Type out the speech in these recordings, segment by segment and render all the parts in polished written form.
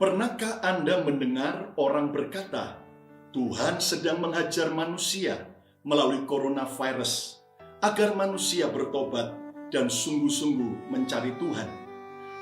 Pernahkah Anda mendengar orang berkata, Tuhan sedang menghajar manusia melalui coronavirus agar manusia bertobat dan sungguh-sungguh mencari Tuhan?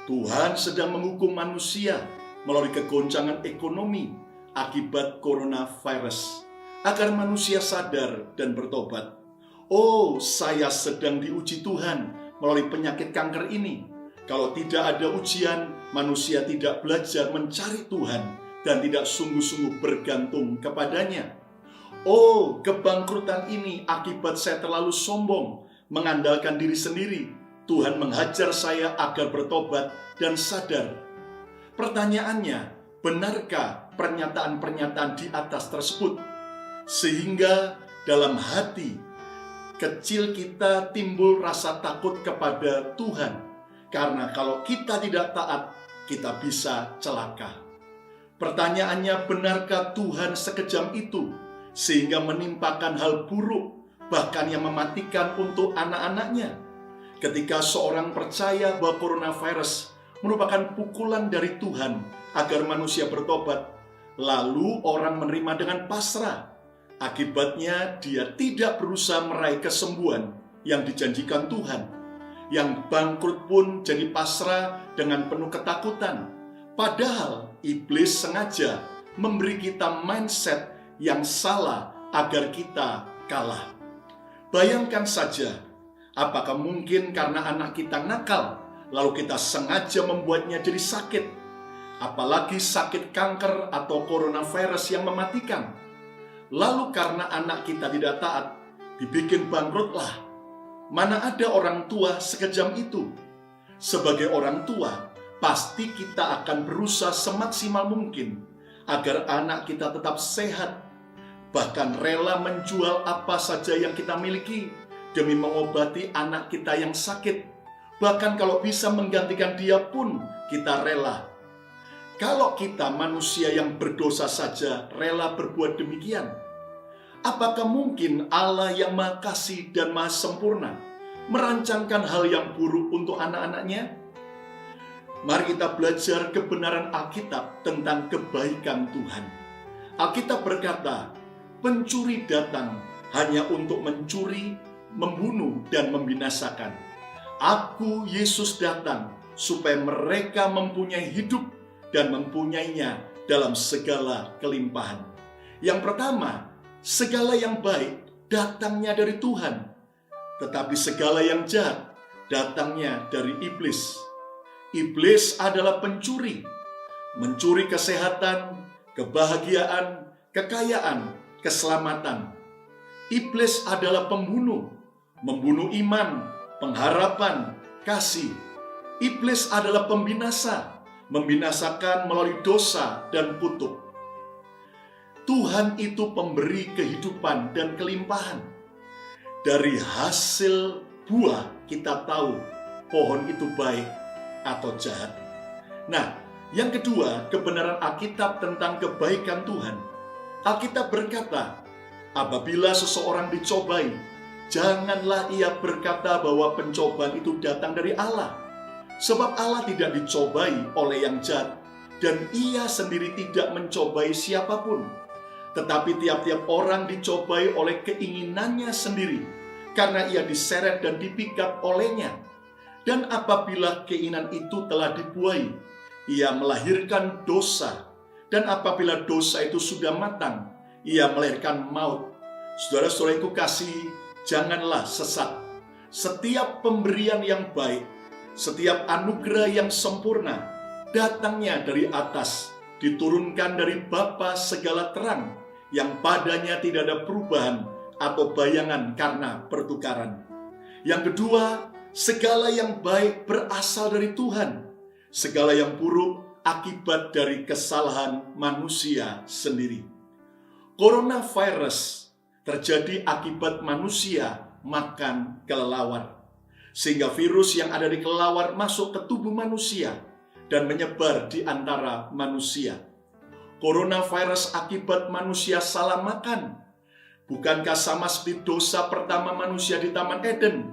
Tuhan sedang menghukum manusia melalui kegoncangan ekonomi akibat coronavirus agar manusia sadar dan bertobat. Oh, saya sedang diuji Tuhan melalui penyakit kanker ini. Kalau tidak ada ujian, manusia tidak belajar mencari Tuhan dan tidak sungguh-sungguh bergantung kepadanya. Oh, kebangkrutan ini akibat saya terlalu sombong, mengandalkan diri sendiri. Tuhan menghajar saya agar bertobat dan sadar. Pertanyaannya, benarkah pernyataan-pernyataan di atas tersebut? Sehingga dalam hati kecil kita timbul rasa takut kepada Tuhan. Karena kalau kita tidak taat, kita bisa celaka. Pertanyaannya, benarkah Tuhan sekejam itu sehingga menimpakan hal buruk, bahkan yang mematikan untuk anak-anaknya? Ketika seorang percaya bahwa coronavirus merupakan pukulan dari Tuhan agar manusia bertobat, lalu orang menerima dengan pasrah. Akibatnya dia tidak berusaha meraih kesembuhan yang dijanjikan Tuhan. Yang bangkrut pun jadi pasrah dengan penuh ketakutan. Padahal iblis sengaja memberi kita mindset yang salah agar kita kalah. Bayangkan saja, apakah mungkin karena anak kita nakal, lalu kita sengaja membuatnya jadi sakit? Apalagi sakit kanker atau coronavirus yang mematikan. Lalu karena anak kita tidak taat, dibikin bangkrutlah. Mana ada orang tua sekejam itu? Sebagai orang tua, pasti kita akan berusaha semaksimal mungkin agar anak kita tetap sehat. Bahkan rela menjual apa saja yang kita miliki demi mengobati anak kita yang sakit. Bahkan kalau bisa menggantikan dia pun kita rela. Kalau kita manusia yang berdosa saja rela berbuat demikian, apakah mungkin Allah yang Maha Kasih dan Maha Sempurna merancangkan hal yang buruk untuk anak-anaknya? Mari kita belajar kebenaran Alkitab tentang kebaikan Tuhan. Alkitab berkata, pencuri datang hanya untuk mencuri, membunuh, dan membinasakan. Aku, Yesus, datang supaya mereka mempunyai hidup dan mempunyainya dalam segala kelimpahan. Yang pertama, segala yang baik datangnya dari Tuhan, tetapi segala yang jahat datangnya dari iblis. Iblis adalah pencuri, mencuri kesehatan, kebahagiaan, kekayaan, keselamatan. Iblis adalah pembunuh, membunuh iman, pengharapan, kasih. Iblis adalah pembinasa, membinasakan melalui dosa dan kutuk. Tuhan itu pemberi kehidupan dan kelimpahan. Dari hasil buah kita tahu pohon itu baik atau jahat. Nah, yang kedua, kebenaran Alkitab tentang kebaikan Tuhan. Alkitab berkata, apabila seseorang dicobai, janganlah ia berkata bahwa pencobaan itu datang dari Allah. Sebab Allah tidak dicobai oleh yang jahat, dan ia sendiri tidak mencobai siapapun. Tetapi tiap-tiap orang dicobai oleh keinginannya sendiri, karena ia diseret dan dipikat olehnya. Dan apabila keinginan itu telah dibuai, ia melahirkan dosa. Dan apabila dosa itu sudah matang, ia melahirkan maut. Saudara-saudaraku kasih, janganlah sesat. Setiap pemberian yang baik, setiap anugerah yang sempurna, datangnya dari atas, diturunkan dari Bapa segala terang, yang padanya tidak ada perubahan atau bayangan karena pertukaran. Yang kedua, segala yang baik berasal dari Tuhan. Segala yang buruk akibat dari kesalahan manusia sendiri. Coronavirus terjadi akibat manusia makan kelelawar. Sehingga virus yang ada di kelelawar masuk ke tubuh manusia dan menyebar di antara manusia. Coronavirus akibat manusia salah makan. Bukankah sama seperti dosa pertama manusia di Taman Eden?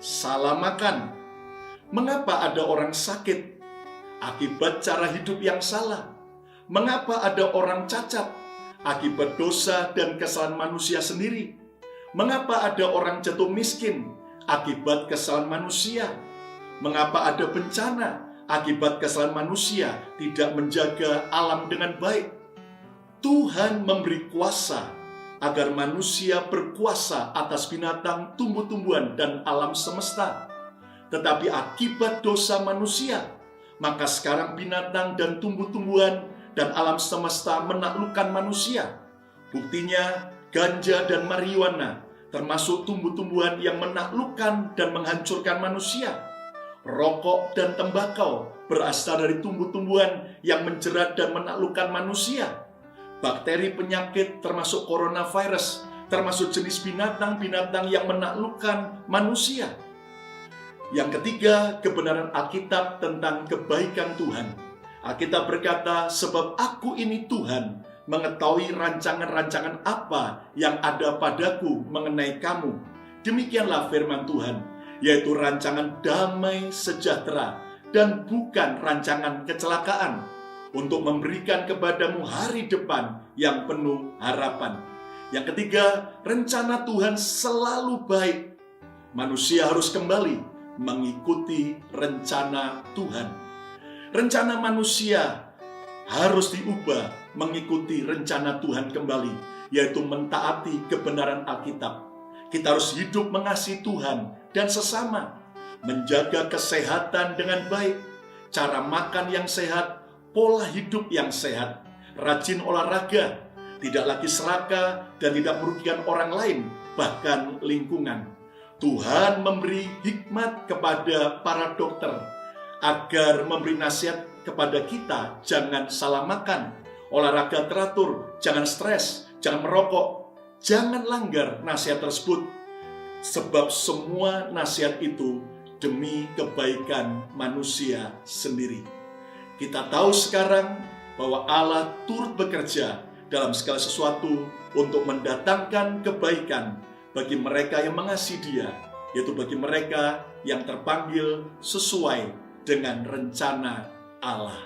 Salah makan. Mengapa ada orang sakit? Akibat cara hidup yang salah. Mengapa ada orang cacat? Akibat dosa dan kesalahan manusia sendiri. Mengapa ada orang jatuh miskin? Akibat kesalahan manusia. Mengapa ada bencana? Akibat kesalahan manusia tidak menjaga alam dengan baik. Tuhan memberi kuasa agar manusia berkuasa atas binatang, tumbuh-tumbuhan, dan alam semesta. Tetapi akibat dosa manusia, maka sekarang binatang dan tumbuh-tumbuhan dan alam semesta menaklukkan manusia. Buktinya ganja dan marijuana termasuk tumbuh-tumbuhan yang menaklukkan dan menghancurkan manusia. Rokok dan tembakau berasal dari tumbuh-tumbuhan yang menjerat dan menaklukkan manusia. Bakteri penyakit termasuk coronavirus, termasuk jenis binatang-binatang yang menaklukkan manusia. Yang ketiga, kebenaran Alkitab tentang kebaikan Tuhan. Alkitab berkata, sebab aku ini Tuhan, mengetahui rancangan-rancangan apa yang ada padaku mengenai kamu. Demikianlah firman Tuhan, yaitu rancangan damai sejahtera dan bukan rancangan kecelakaan, untuk memberikan kepadamu hari depan yang penuh harapan. Yang ketiga, rencana Tuhan selalu baik. Manusia harus kembali mengikuti rencana Tuhan. Rencana manusia harus diubah mengikuti rencana Tuhan kembali, yaitu mentaati kebenaran Alkitab. Kita harus hidup mengasihi Tuhan dan sesama, menjaga kesehatan dengan baik, cara makan yang sehat, pola hidup yang sehat, rajin olahraga, tidak lagi serakah dan tidak merugikan orang lain, bahkan lingkungan. Tuhan memberi hikmat kepada para dokter agar memberi nasihat kepada kita, jangan salah makan, olahraga teratur, jangan stres, jangan merokok, jangan langgar nasihat tersebut, sebab semua nasihat itu demi kebaikan manusia sendiri. Kita tahu sekarang bahwa Allah turut bekerja dalam segala sesuatu untuk mendatangkan kebaikan bagi mereka yang mengasihi Dia, yaitu bagi mereka yang terpanggil sesuai dengan rencana Allah.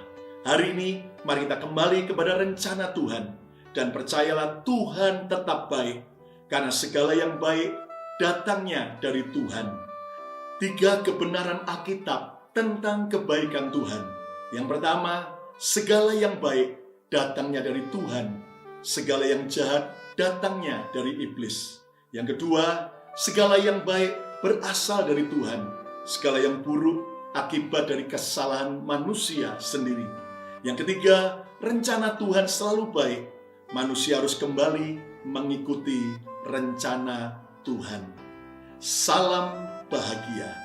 Hari ini, mari kita kembali kepada rencana Tuhan, dan percayalah Tuhan tetap baik, karena segala yang baik datangnya dari Tuhan. 3 kebenaran Alkitab tentang kebaikan Tuhan. Yang pertama, segala yang baik datangnya dari Tuhan, segala yang jahat datangnya dari iblis. Yang kedua, segala yang baik berasal dari Tuhan, segala yang buruk akibat dari kesalahan manusia sendiri. Yang ketiga, rencana Tuhan selalu baik. Manusia harus kembali mengikuti rencana Tuhan. Salam bahagia.